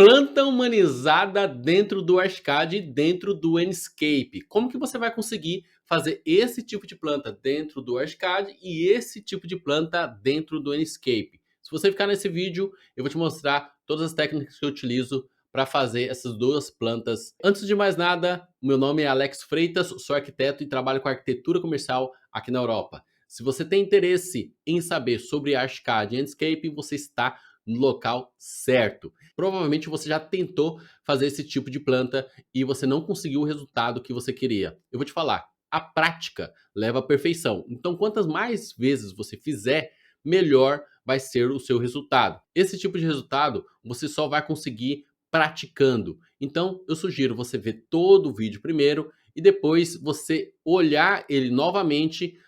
Planta humanizada dentro do Archicad e dentro do Enscape. Como que você vai conseguir fazer esse tipo de planta dentro do Archicad e esse tipo de planta dentro do Enscape? Se você ficar nesse vídeo, eu vou te mostrar todas as técnicas que eu utilizo para fazer essas duas plantas. Antes de mais nada, o meu nome é Alex Freitas, sou arquiteto e trabalho com arquitetura comercial aqui na Europa. Se você tem interesse em saber sobre Archicad e Enscape, você está no local certo. Provavelmente você já tentou fazer esse tipo de planta e você não conseguiu o resultado que você queria. Eu vou te falar, a prática leva à perfeição. Então, quantas mais vezes você fizer, melhor vai ser o seu resultado. Esse tipo de resultado você só vai conseguir praticando. Então, eu sugiro você ver todo o vídeo primeiro e depois você olhar ele novamente,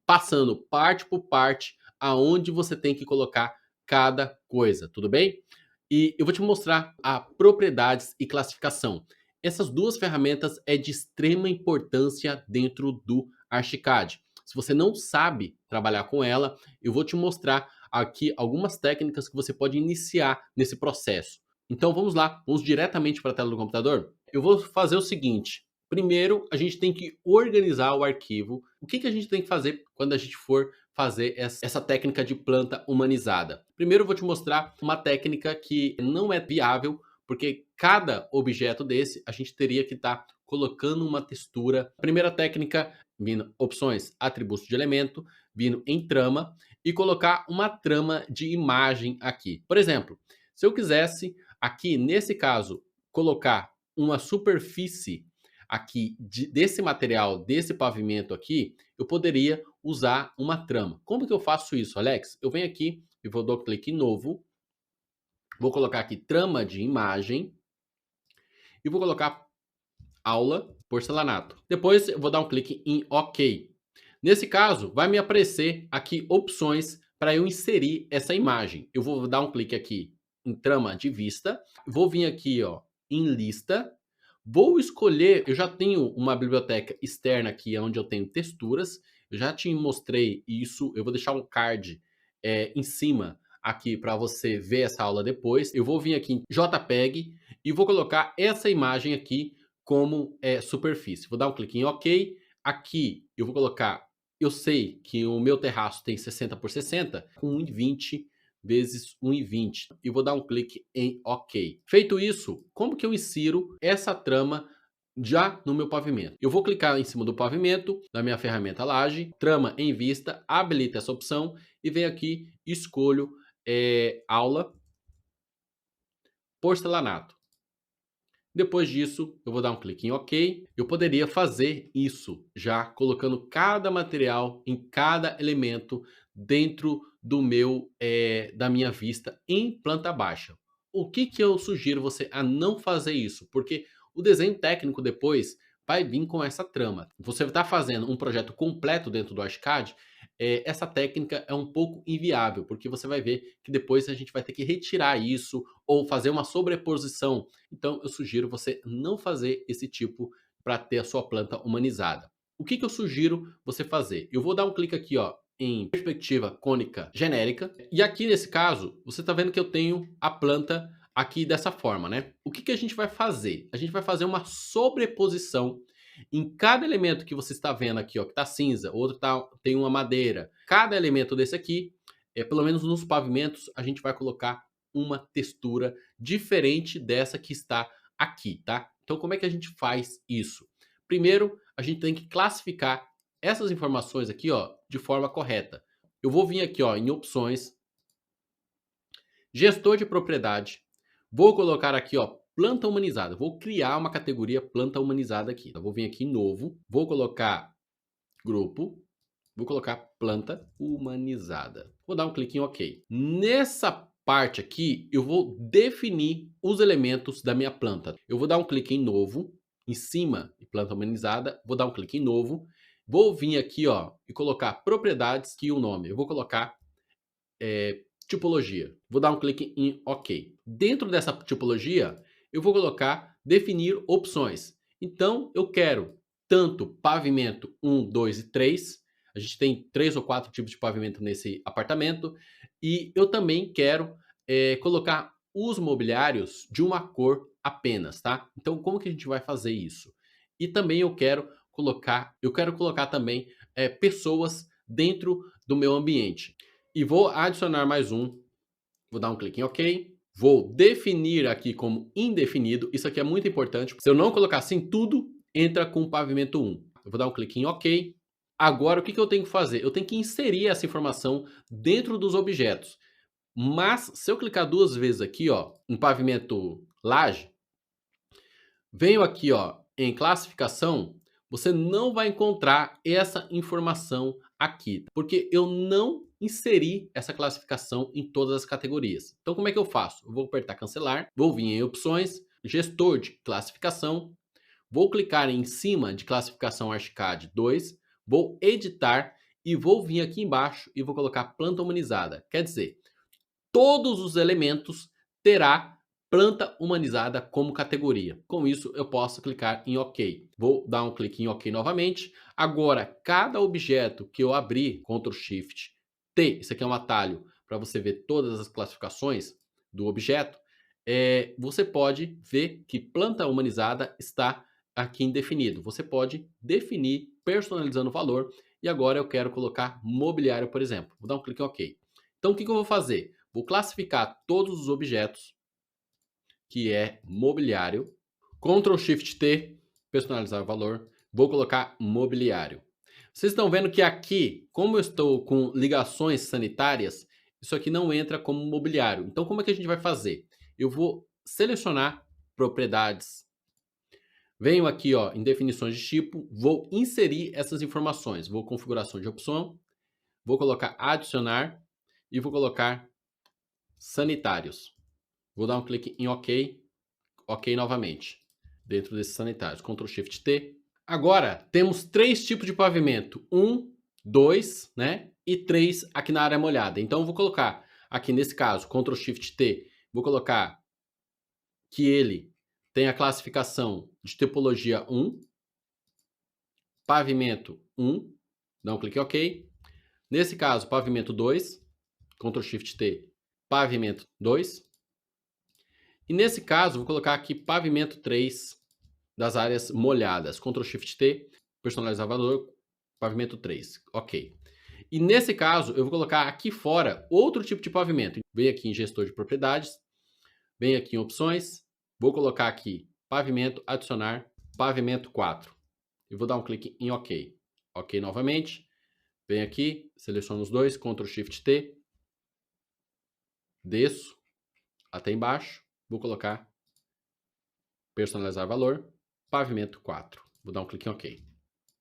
passando parte por parte, aonde você tem que colocar cada coisa, tudo bem? E eu vou te mostrar a propriedades e classificação. Essas duas ferramentas é de extrema importância dentro do Archicad. Se você não sabe trabalhar com ela, eu vou te mostrar aqui algumas técnicas que você pode iniciar nesse processo. Então vamos lá, vamos diretamente para a tela do computador? Eu vou fazer o seguinte. Primeiro, a gente tem que organizar o arquivo. O que a gente tem que fazer quando a gente for fazer essa técnica de planta humanizada? Primeiro, eu vou te mostrar uma técnica que não é viável, porque cada objeto desse a gente teria que estar colocando uma textura. Primeira técnica, vindo opções, atributos de elemento, vindo em trama e colocar uma trama de imagem aqui. Por exemplo, se eu quisesse aqui, nesse caso, colocar uma superfície aqui desse material, desse pavimento aqui, eu poderia usar uma trama. Como que eu faço isso, Alex? Eu venho aqui e vou dar um clique em novo, vou colocar aqui trama de imagem e vou colocar aula porcelanato. Depois eu vou dar um clique em OK. Nesse caso, vai me aparecer aqui opções para eu inserir essa imagem. Eu vou dar um clique aqui em trama de vista, vou vir aqui ó, em lista, vou escolher, eu já tenho uma biblioteca externa aqui onde eu tenho texturas, eu já te mostrei isso, eu vou deixar um card em cima aqui para você ver essa aula depois. Eu vou vir aqui em JPEG e vou colocar essa imagem aqui como superfície. Vou dar um clique em OK. Aqui eu vou colocar, eu sei que o meu terraço tem 60 por 60, com 1,20 vezes 1,20. E vou dar um clique em OK. Feito isso, como que eu insiro essa trama já no meu pavimento? Eu vou clicar em cima do pavimento, da minha ferramenta laje, trama em vista, habilito essa opção e venho aqui, escolho aula porcelanato. Depois disso, eu vou dar um clique em OK. Eu poderia fazer isso já colocando cada material em cada elemento dentro do meu da minha vista em planta baixa. O que eu sugiro você a não fazer isso? Porque o desenho técnico depois vai vir com essa trama. Você está fazendo um projeto completo dentro do Archicad, essa técnica é um pouco inviável, porque você vai ver que depois a gente vai ter que retirar isso ou fazer uma sobreposição. Então eu sugiro você não fazer esse tipo para ter a sua planta humanizada. O que eu sugiro você fazer? Eu vou dar um clique aqui ó, em perspectiva cônica genérica. E aqui nesse caso, você está vendo que eu tenho a planta aqui dessa forma, né? O que a gente vai fazer? A gente vai fazer uma sobreposição em cada elemento que você está vendo aqui, ó, que está cinza, outro tem uma madeira. Cada elemento desse aqui, pelo menos nos pavimentos, a gente vai colocar uma textura diferente dessa que está aqui, tá? Então, como é que a gente faz isso? Primeiro, a gente tem que classificar essas informações aqui, ó, de forma correta. Eu vou vir aqui, ó, em opções, gestor de propriedade, vou colocar aqui, ó, planta humanizada. Vou criar uma categoria planta humanizada aqui. Eu vou vir aqui em novo, vou colocar grupo, vou colocar planta humanizada. Vou dar um clique em OK. Nessa parte aqui, eu vou definir os elementos da minha planta. Eu vou dar um clique em novo, em cima de planta humanizada, vou dar um clique em novo, vou vir aqui ó, e colocar propriedades e o nome. Eu vou colocar tipologia. Vou dar um clique em OK. Dentro dessa tipologia, eu vou colocar definir opções. Então, eu quero tanto pavimento 1, 2 e 3. A gente tem 3 ou 4 tipos de pavimento nesse apartamento. E eu também quero colocar os mobiliários de uma cor apenas, tá? Então, como que a gente vai fazer isso? E também eu quero colocar também pessoas dentro do meu ambiente. E vou adicionar mais um, vou dar um clique em OK. Vou definir aqui como indefinido. Isso aqui é muito importante. Se eu não colocar assim, tudo entra com o pavimento 1. Eu vou dar um clique em OK. Agora, o que eu tenho que fazer? Eu tenho que inserir essa informação dentro dos objetos. Mas, se eu clicar duas vezes aqui, ó, em pavimento laje, venho aqui, ó, em classificação, você não vai encontrar essa informação aqui, porque eu não inseri essa classificação em todas as categorias. Então, como é que eu faço? Eu vou apertar cancelar, vou vir em opções, gestor de classificação, vou clicar em cima de classificação Archicad 2, vou editar e vou vir aqui embaixo e vou colocar planta humanizada. Quer dizer, todos os elementos terá planta humanizada como categoria. Com isso, eu posso clicar em OK. Vou dar um clique em OK novamente. Agora, cada objeto que eu abrir, Ctrl Shift T, isso aqui é um atalho para você ver todas as classificações do objeto, você pode ver que planta humanizada está aqui indefinido. Você pode definir personalizando o valor. E agora eu quero colocar mobiliário, por exemplo. Vou dar um clique em OK. Então, o que eu vou fazer? Vou classificar todos os objetos, que é mobiliário. Ctrl Shift T, personalizar o valor. Vou colocar mobiliário. Vocês estão vendo que aqui, como eu estou com ligações sanitárias, isso aqui não entra como mobiliário. Então, como é que a gente vai fazer? Eu vou selecionar propriedades. Venho aqui, ó, em definições de tipo, vou inserir essas informações. Vou configuração de opção, vou colocar adicionar e vou colocar sanitários. Vou dar um clique em OK, OK novamente, dentro desses sanitários, Ctrl Shift T. Agora, temos 3 tipos de pavimento, 1, 2, né, e 3 aqui na área molhada. Então, eu vou colocar aqui nesse caso, Ctrl Shift T, vou colocar que ele tem a classificação de tipologia 1, pavimento 1, dá um clique em OK. Nesse caso, pavimento 2, Ctrl Shift T, pavimento 2. E nesse caso, vou colocar aqui pavimento 3 das áreas molhadas. Ctrl Shift T, personalizar valor, pavimento 3. Ok. E nesse caso, eu vou colocar aqui fora outro tipo de pavimento. Venho aqui em gestor de propriedades, venho aqui em opções, vou colocar aqui pavimento, adicionar, pavimento 4. E vou dar um clique em OK. OK novamente. Venho aqui, seleciono os dois, Ctrl Shift T, desço até embaixo, vou colocar personalizar valor, pavimento 4. Vou dar um clique em OK.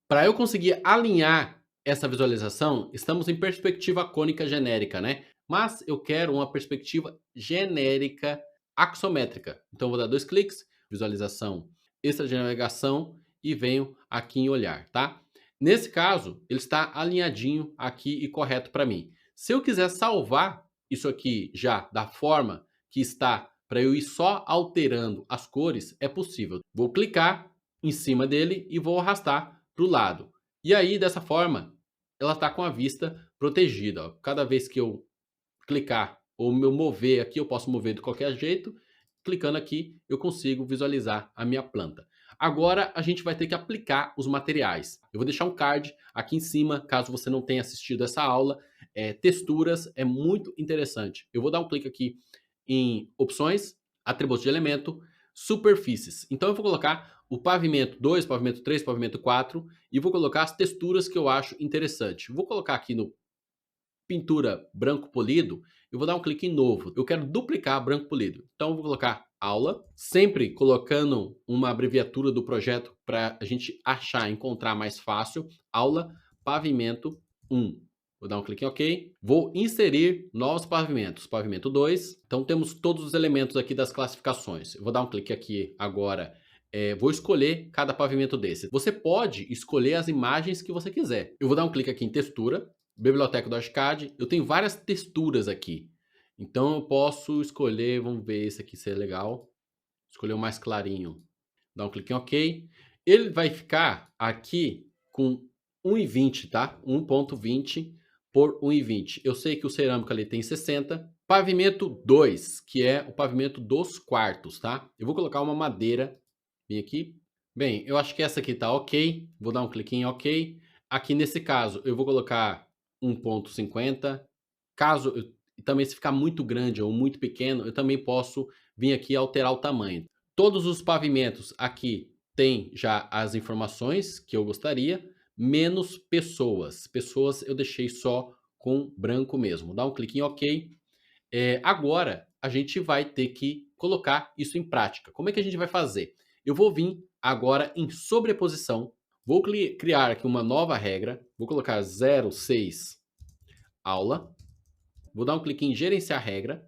Para eu conseguir alinhar essa visualização, estamos em perspectiva cônica genérica, né? Mas eu quero uma perspectiva genérica axométrica. Então vou dar 2 cliques, visualização extra de navegação e venho aqui em olhar, tá? Nesse caso, ele está alinhadinho aqui e correto para mim. Se eu quiser salvar isso aqui já da forma que está, para eu ir só alterando as cores, é possível. Vou clicar em cima dele e vou arrastar para o lado. E aí, dessa forma, ela está com a vista protegida. Ó. Cada vez que eu clicar ou me mover aqui, eu posso mover de qualquer jeito. Clicando aqui, eu consigo visualizar a minha planta. Agora, a gente vai ter que aplicar os materiais. Eu vou deixar um card aqui em cima, caso você não tenha assistido essa aula. Texturas é muito interessante. Eu vou dar um clique aqui em opções, atributos de elemento, superfícies. Então, eu vou colocar o pavimento 2, pavimento 3, pavimento 4 e vou colocar as texturas que eu acho interessante. Vou colocar aqui no pintura branco polido, eu vou dar um clique em novo. Eu quero duplicar branco polido. Então, eu vou colocar aula, sempre colocando uma abreviatura do projeto para a gente achar, encontrar mais fácil. Aula, pavimento 1. Vou dar um clique em OK. Vou inserir novos pavimentos. Pavimento 2. Então, temos todos os elementos aqui das classificações. Eu vou dar um clique aqui agora. Vou escolher cada pavimento desse. Você pode escolher as imagens que você quiser. Eu vou dar um clique aqui em textura. Biblioteca do Archicad, eu tenho várias texturas aqui. Então eu posso escolher, vamos ver esse aqui se é legal. Escolher o mais clarinho. Dá um clique em OK. Ele vai ficar aqui com 1,20, tá? 1,20 por 1,20. Eu sei que o cerâmico ali tem 60. Pavimento 2, que é o pavimento dos quartos, tá? Eu vou colocar uma madeira, vem aqui. Bem, eu acho que essa aqui tá ok, vou dar um clique em ok. Aqui nesse caso, eu vou colocar 1,50. Caso, também se ficar muito grande ou muito pequeno, eu também posso vir aqui e alterar o tamanho. Todos os pavimentos aqui tem já as informações que eu gostaria, menos pessoas. Pessoas eu deixei só com branco mesmo. Dá um clique em ok. Agora, a gente vai ter que colocar isso em prática. Como é que a gente vai fazer? Eu vou vir agora em sobreposição, vou criar aqui uma nova regra, vou colocar 06 aula, vou dar um clique em gerenciar regra,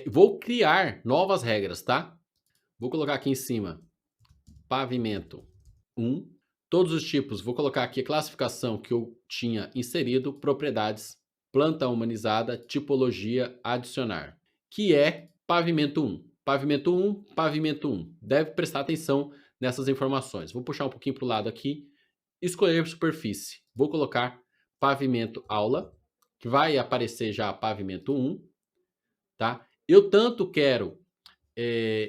vou criar novas regras, tá? Vou colocar aqui em cima, pavimento 1, todos os tipos, vou colocar aqui a classificação que eu tinha inserido, propriedades, planta humanizada, tipologia, adicionar, que é pavimento 1. Pavimento 1, pavimento 1. Deve prestar atenção nessas informações. Vou puxar um pouquinho para o lado aqui, escolher superfície. Vou colocar pavimento aula, que vai aparecer já pavimento 1, tá? Eu tanto quero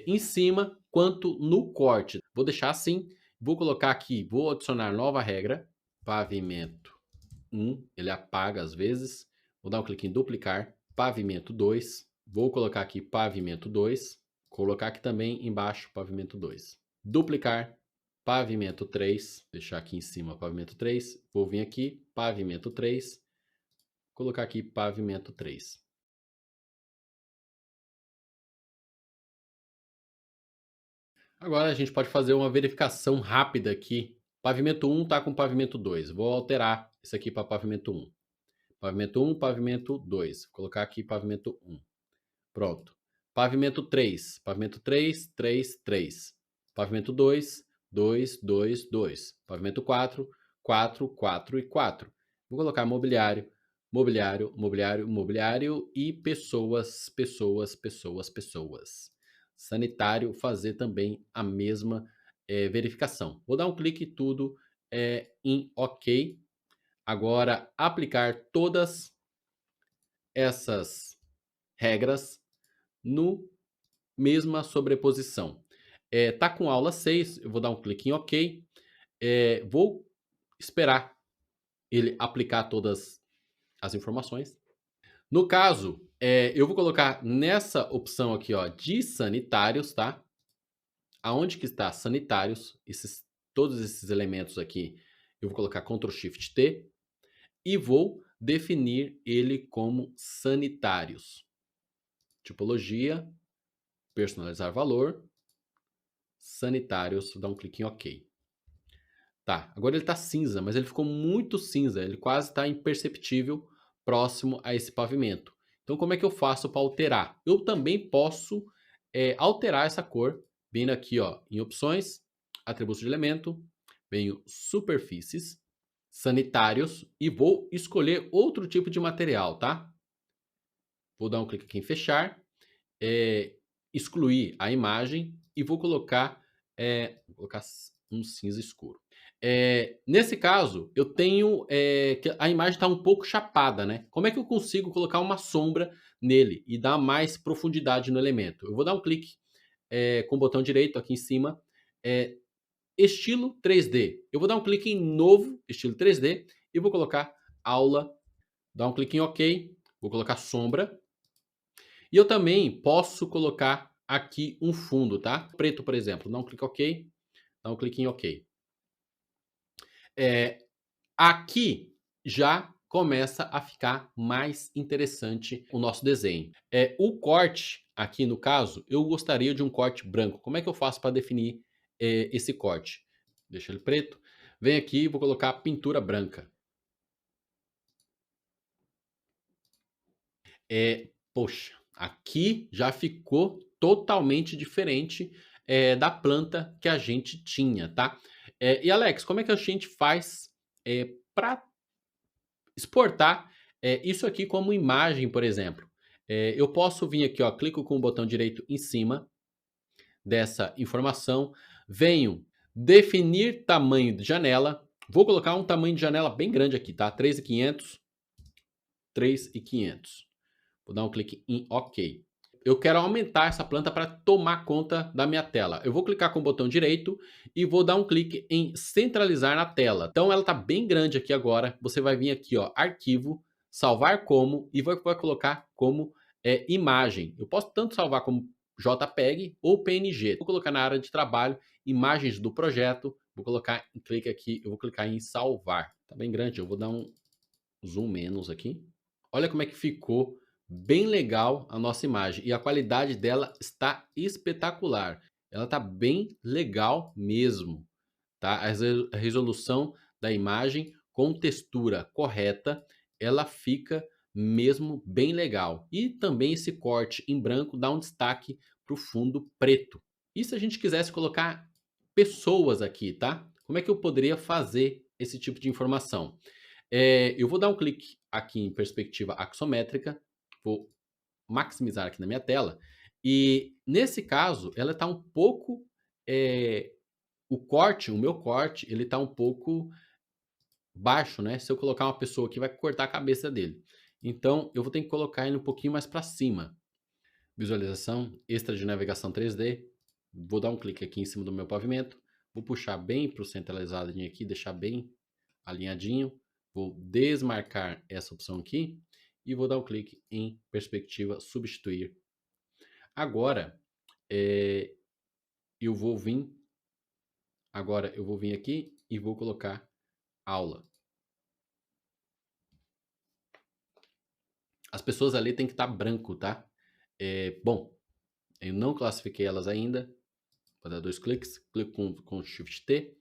em cima quanto no corte. Vou deixar assim, vou colocar aqui, vou adicionar nova regra, pavimento 1, ele apaga às vezes, vou dar um clique em duplicar, pavimento 2, vou colocar aqui pavimento 2, colocar aqui também embaixo pavimento 2, duplicar, pavimento 3, deixar aqui em cima pavimento 3, vou vir aqui, pavimento 3, colocar aqui pavimento 3. Agora a gente pode fazer uma verificação rápida aqui. Pavimento 1 está com pavimento 2. Vou alterar isso aqui para pavimento 1. Pavimento 1, pavimento 2. Vou colocar aqui pavimento 1. Pronto. Pavimento 3. Pavimento 3, 3, 3. Pavimento 2, 2, 2, 2. Pavimento 4, 4, 4 e 4. Vou colocar mobiliário, mobiliário, mobiliário, mobiliário e pessoas, pessoas, pessoas, pessoas. Sanitário, fazer também a mesma verificação. Vou dar um clique tudo em OK. Agora, aplicar todas essas regras no mesma sobreposição. Tá com aula 6, eu vou dar um clique em OK. Vou esperar ele aplicar todas as informações. No caso, eu vou colocar nessa opção aqui, ó, de sanitários, tá? Aonde que está sanitários, todos esses elementos aqui, eu vou colocar Ctrl Shift T e vou definir ele como sanitários. Tipologia, personalizar valor, sanitários, dá um clique em OK. Tá, agora ele está cinza, mas ele ficou muito cinza, ele quase está imperceptível próximo a esse pavimento. Então como é que eu faço para alterar? Eu também posso alterar essa cor, vindo aqui ó, em opções, atributos de elemento, venho superfícies, sanitários e vou escolher outro tipo de material, tá? Vou dar um clique aqui em fechar, excluir a imagem e vou colocar um cinza escuro. Nesse caso, eu tenho que a imagem está um pouco chapada, né? Como é que eu consigo colocar uma sombra nele e dar mais profundidade no elemento? Eu vou dar um clique com o botão direito aqui em cima, estilo 3D. Eu vou dar um clique em novo, estilo 3D, e vou colocar aula, dar um clique em OK, vou colocar sombra. E eu também posso colocar aqui um fundo, tá? Preto, por exemplo, dá um clique em OK, dá um clique em OK. Aqui já começa a ficar mais interessante o nosso desenho. O corte, aqui no caso, eu gostaria de um corte branco. Como é que eu faço para definir esse corte? Deixa ele preto. Vem aqui, vou colocar pintura branca. Poxa, aqui já ficou totalmente diferente da planta que a gente tinha, tá? E Alex, como é que a gente faz para exportar isso aqui como imagem, por exemplo? Eu posso vir aqui, ó, clico com o botão direito em cima dessa informação, venho definir tamanho de janela, vou colocar um tamanho de janela bem grande aqui, tá? 3.500, 3.500. Vou dar um clique em OK. Eu quero aumentar essa planta para tomar conta da minha tela. Eu vou clicar com o botão direito e vou dar um clique em centralizar na tela. Então ela está bem grande aqui agora. Você vai vir aqui, ó, arquivo, salvar como e vai colocar como imagem. Eu posso tanto salvar como JPEG ou PNG. Vou colocar na área de trabalho, imagens do projeto. Vou colocar em clique aqui, eu vou clicar em salvar. Tá bem grande, eu vou dar um zoom menos aqui. Olha como é que ficou bem legal a nossa imagem e a qualidade dela está espetacular. Ela está bem legal mesmo, tá? A resolução da imagem com textura correta, ela fica mesmo bem legal. E também esse corte em branco dá um destaque para o fundo preto. E se a gente quisesse colocar pessoas aqui, tá? Como é que eu poderia fazer esse tipo de informação? Eu vou dar um clique aqui em perspectiva axométrica, vou maximizar aqui na minha tela, e nesse caso ela está um pouco, o meu corte, ele está um pouco baixo, né? Se eu colocar uma pessoa aqui, vai cortar a cabeça dele. Então eu vou ter que colocar ele um pouquinho mais para cima. Visualização, extra de navegação 3D, vou dar um clique aqui em cima do meu pavimento, vou puxar bem para o centralizadinho aqui, deixar bem alinhadinho. Vou desmarcar essa opção aqui e vou dar um clique em perspectiva substituir. Agora, eu vou vir aqui e vou colocar aula. As pessoas ali têm que estar branco, tá? Bom, eu não classifiquei elas ainda. Vou dar 2 cliques, clico com Shift T,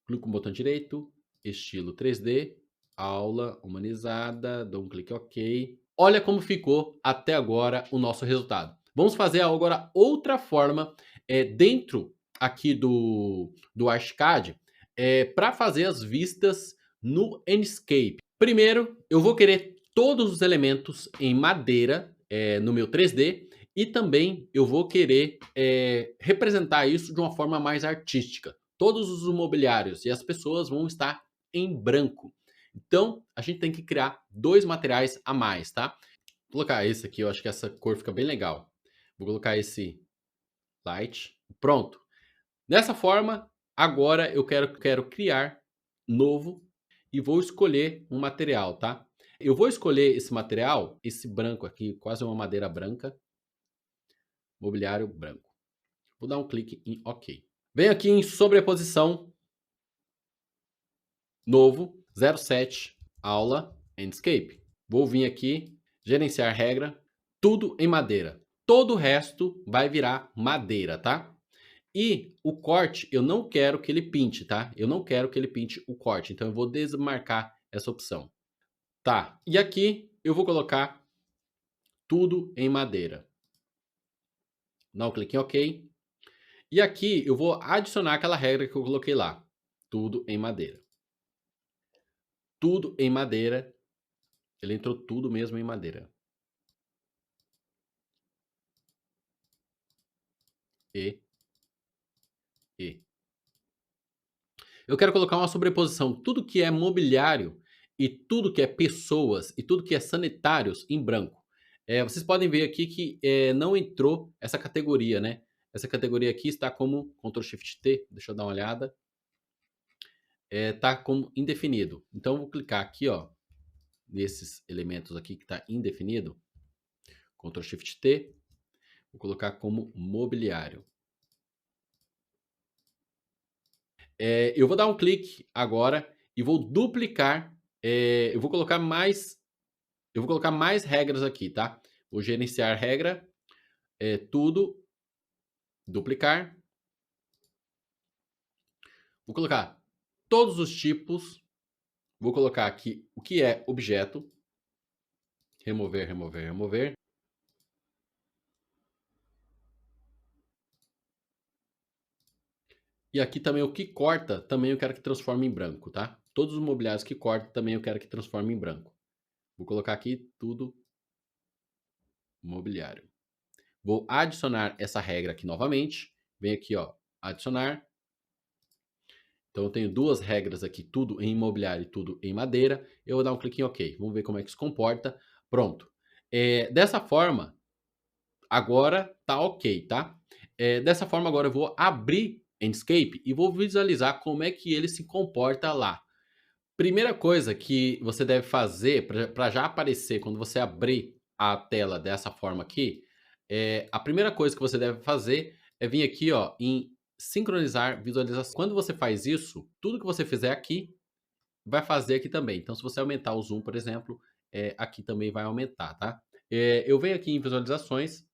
clico com o botão direito, estilo 3D, aula humanizada, dou um clique OK. Olha como ficou até agora o nosso resultado. Vamos fazer agora outra forma dentro aqui do Archicad para fazer as vistas no Enscape. Primeiro, eu vou querer todos os elementos em madeira no meu 3D e também eu vou querer representar isso de uma forma mais artística. Todos os mobiliários e as pessoas vão estar em branco. Então, a gente tem que criar 2 materiais a mais, tá? Vou colocar esse aqui, eu acho que essa cor fica bem legal. Vou colocar esse light. Pronto. Dessa forma, agora eu quero criar novo e vou escolher um material, tá? Eu vou escolher esse material, esse branco aqui, quase uma madeira branca, mobiliário branco. Vou dar um clique em OK. Venho aqui em sobreposição, novo, 07, aula, Enscape. Vou vir aqui, gerenciar regra, tudo em madeira. Todo o resto vai virar madeira, tá? E o corte, eu não quero que ele pinte, tá? Eu não quero que ele pinte o corte, então eu vou desmarcar essa opção. Tá, e aqui eu vou colocar tudo em madeira. Dá um clique em OK. E aqui eu vou adicionar aquela regra que eu coloquei lá. Tudo em madeira. Tudo em madeira. Ele entrou tudo mesmo em madeira. E. Eu quero colocar uma sobreposição. Tudo que é mobiliário e tudo que é pessoas e tudo que é sanitários em branco. Vocês podem ver aqui que não entrou essa categoria, né? Essa categoria aqui está como Ctrl Shift T. Deixa eu dar uma olhada. Tá como indefinido. Então, eu vou clicar aqui, ó, nesses elementos aqui que está indefinido. Ctrl Shift T. Vou colocar como mobiliário. Eu vou dar um clique agora e vou duplicar. Eu vou colocar mais regras aqui, tá? Vou gerenciar regra, tudo, duplicar. Vou colocar todos os tipos. Vou colocar aqui o que é objeto. Remover, remover, remover. E aqui também o que corta, também eu quero que transforme em branco, tá? Todos os mobiliários que corta, também eu quero que transforme em branco. Vou colocar aqui tudo mobiliário. Vou adicionar essa regra aqui novamente. Vem aqui, ó, adicionar. Então eu tenho 2 regras aqui, tudo em imobiliário e tudo em madeira. Eu vou dar um clique em OK. Vamos ver como é que se comporta. Pronto. Dessa forma, agora tá ok, tá? Dessa forma, agora eu vou abrir Enscape e vou visualizar como é que ele se comporta lá. Primeira coisa que você deve fazer para já aparecer quando você abrir a tela dessa forma aqui, a primeira coisa que você deve fazer é vir aqui, ó, em sincronizar visualização. Quando você faz isso, tudo que você fizer aqui vai fazer aqui também. Então, se você aumentar o zoom, por exemplo, aqui também vai aumentar, tá? Eu venho aqui em visualizações,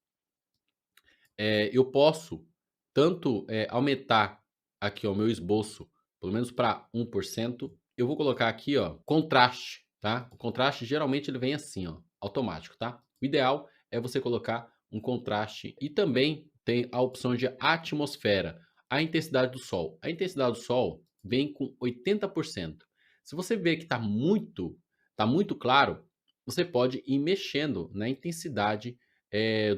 eu posso tanto aumentar aqui ó, o meu esboço, pelo menos para 1%. Eu vou colocar aqui ó, contraste, tá? O contraste geralmente ele vem assim, ó, automático, tá? O ideal é você colocar um contraste e também tem a opção de atmosfera, a intensidade do sol. A intensidade do sol vem com 80%. Se você vê que tá muito claro, você pode ir mexendo na intensidade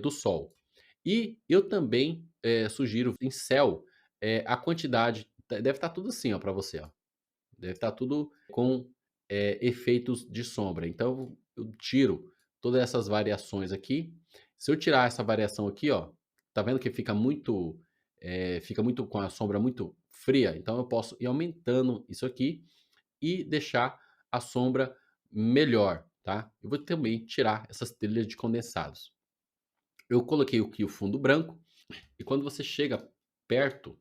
do sol. E eu também sugiro em céu a quantidade, deve estar tudo assim ó para você, ó. Deve estar tudo com efeitos de sombra. Então eu tiro todas essas variações aqui. Se eu tirar essa variação aqui, ó, tá vendo que fica muito com a sombra muito fria. Então eu posso ir aumentando isso aqui e deixar a sombra melhor, tá? Eu vou também tirar essas trilhas de condensados. Eu coloquei aqui o fundo branco e quando você chega perto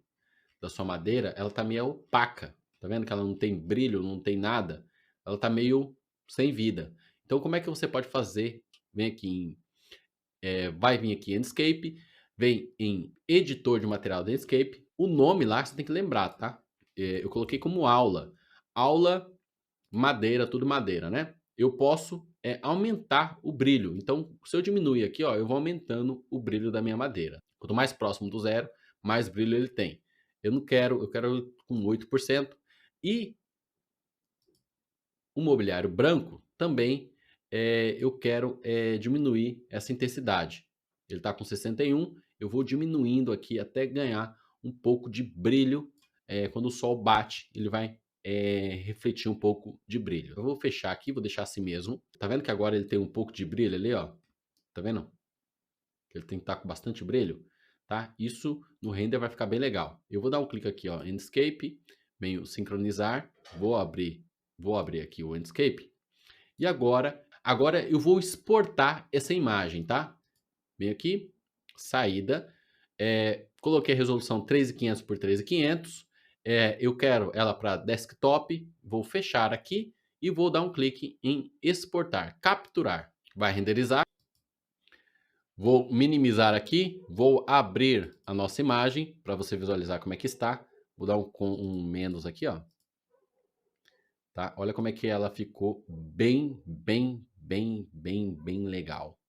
da sua madeira, ela tá meio opaca. Tá vendo que ela não tem brilho, não tem nada? Ela tá meio sem vida. Então, como é que você pode fazer? Vem aqui vai vir aqui em Enscape, vem em editor de material do Enscape. O nome lá você tem que lembrar, tá? Eu coloquei como aula. Aula, madeira, tudo madeira, né? Eu posso aumentar o brilho. Então, se eu diminuir aqui, ó, eu vou aumentando o brilho da minha madeira. Quanto mais próximo do zero, mais brilho ele tem. Eu quero com 8%. E o mobiliário branco também eu quero diminuir essa intensidade. Ele está com 61, eu vou diminuindo aqui até ganhar um pouco de brilho. Quando o sol bate, ele vai refletir um pouco de brilho. Eu vou fechar aqui, vou deixar assim mesmo. Tá vendo que agora ele tem um pouco de brilho ali, ó? Tá vendo? Ele tem que estar com bastante brilho, tá? Isso no render vai ficar bem legal. Eu vou dar um clique aqui, ó, Enscape, venho sincronizar, vou abrir aqui o Enscape. E agora eu vou exportar essa imagem, tá? Venho aqui, saída, coloquei a resolução 3500 por 3500, eu quero ela para desktop, vou fechar aqui e vou dar um clique em exportar, capturar. Vai renderizar. Vou minimizar aqui, vou abrir a nossa imagem para você visualizar como é que está. Vou dar um menos aqui, ó. Tá? Olha como é que ela ficou bem legal.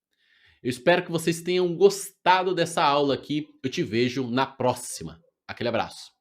Eu espero que vocês tenham gostado dessa aula aqui. Eu te vejo na próxima. Aquele abraço.